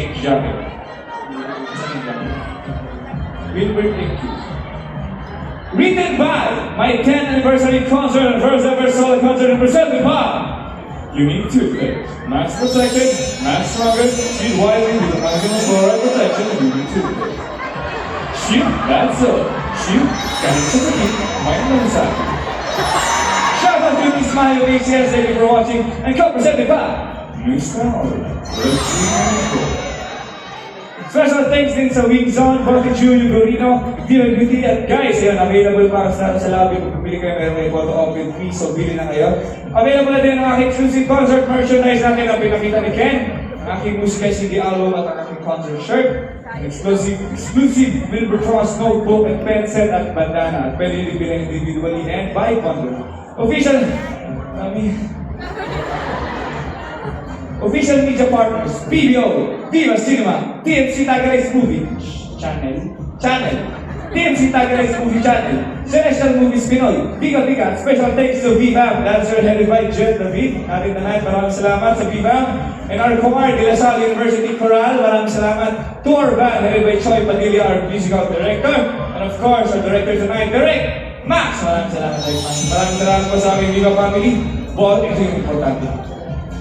pink jacket. Wilbert Pink. Written by my 10th anniversary concert and first ever solo concert and presented by Unique Toothpaste. Max Protection, Max Stronger, she's widely with the maximum fluoride protection of Unique Toothpaste. Shoot, that's all. Shoot, kahit sa sakit, may malasag. Shout out to Miss Mayo BCS, thank you for watching, and co-presented by Mr. Oliver. Special thanks din sa Wingzone, Bote Julio Gorino, Dear Beauty, at guys, yun, available pa sa lobby. Kung bumili kayo, meron kayo photo op with me, so bili na kayo. Available na din ang aking exclusive concert merchandise natin na pinakita ni Ken, ang aking musika CD album at ang aking concert shirt, exclusive Wilberforce notebook and pen set at bandana, at pwede din bilhin individually and by bundle. Official media partners, PBO, Viva Cinema, TMC Tiger Eyes Movie Channel, TMC Tiger Eyes Movie Channel, Celestial Movies Pinoy, Biga Biga, special thanks to VFAM, dancer headed by Jet David, ating tonight, maraming salamat sa VFAM, and our Comar de La Salle University Choral, maraming salamat to our band headed by Choi Padilla, our musical director, and of course, our director tonight, Direk Max, maraming salamat sa Max, maraming salamat po sa aming Viva family, ito yung importante.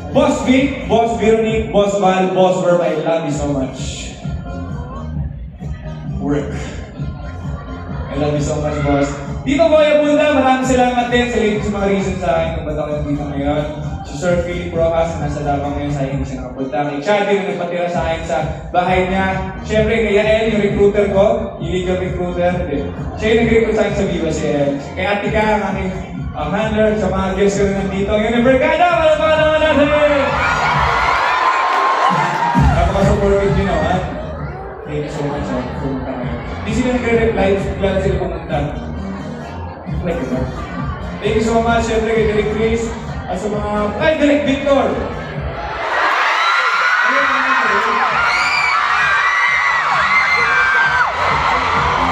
Boss Vic, Boss Veronique, Boss Val, Boss Verb, I love you so much. Work. I love you so much, boss. Tito Boya Bunda, maraming salamat din sa lady sa mga reasons sa akin kung ba't ako nandito ngayon. Si Sir Philip Rojas, nasa labang ngayon sa akin, hindi siya nakapunta. Kay Chad, yung nagpatira sa akin sa bahay niya. Siyempre, kay Yael, yung recruiter ko, illegal recruiter. Siya yung nag-recruit sa akin sa Viva, si Yael. Kay Atika, ang aking handler, sa mga guests ko rin nandito. Ngayon, Bergada, malaman naman natin! Napaka-supportive nyo naman. Thank you so much for pumunta ngayon. Hindi sila nagre-reply, bigla na sila pumunta. Like it, thank you so much, syempre kay Derek Chris, at sa mga... Ay, Derek Victor!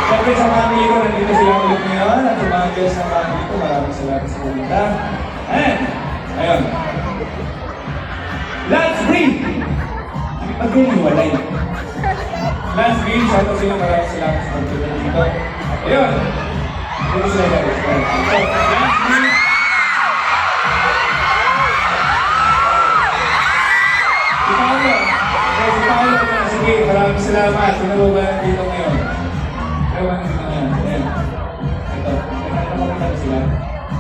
Syempre sa family ko, nandito sila ulit ngayon, at sa mga guests ng family ko, maraming salamat sa pumunta. And, ayun. Let's breathe! Pag-iwalay. Last green, shout out sila, maraming salamat sa pagpunta dito. Ayun! Dito sila guys. So, last green. Si Paolo. Okay, si Paolo. Sige, maraming salamat. Sino ba ba dito ngayon? Ewan nyo ngayon. Ayan. Ito. Nakakita sila.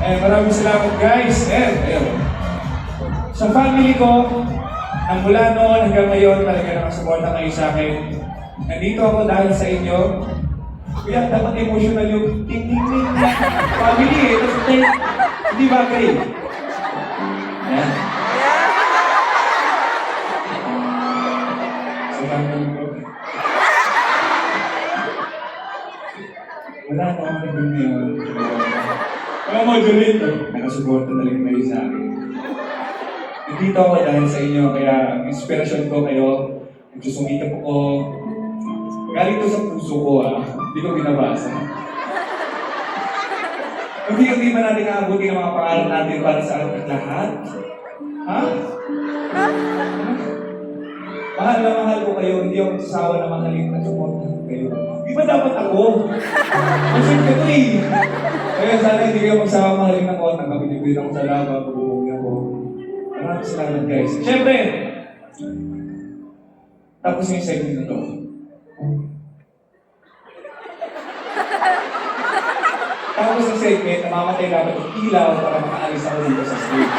Maraming salamat guys. Ayun. Sa family ko, ang mula noon hanggang ngayon, talaga nakasuporta kayo sa akin. Nandito ako dahil sa inyo. Kaya dapat emotional yung ting-ting-ting. Family eh, tapos hindi ba kayo? Ayan. Sa family ko. Wala na akong naging ngayon. Kaya mo, Julito. Nakasuporta talaga kayo sa akin. Nandito ako dahil sa inyo, kaya ang inspirasyon ko kayo, nagsusumikap ako. Galing to sa puso ko hindi ko binabasa. Hindi ba natin naabuti ng mga pangarap natin para sa ating lahat? Ha? Mahal na mahal ko kayo, hindi ako sasawa na mahalin at supportan kayo. Di ba dapat ako? Masin ka to eh. Kaya sana hindi kayo magsawa mahalin ng kotang. Kapilipin ako sa laba, pag-uwi ako. Maraming salamat guys. Siyempre, tapos yung segment na to. Tapos ng segment, namamatay dapat yung ilaw para makaalis ako dito sa stage.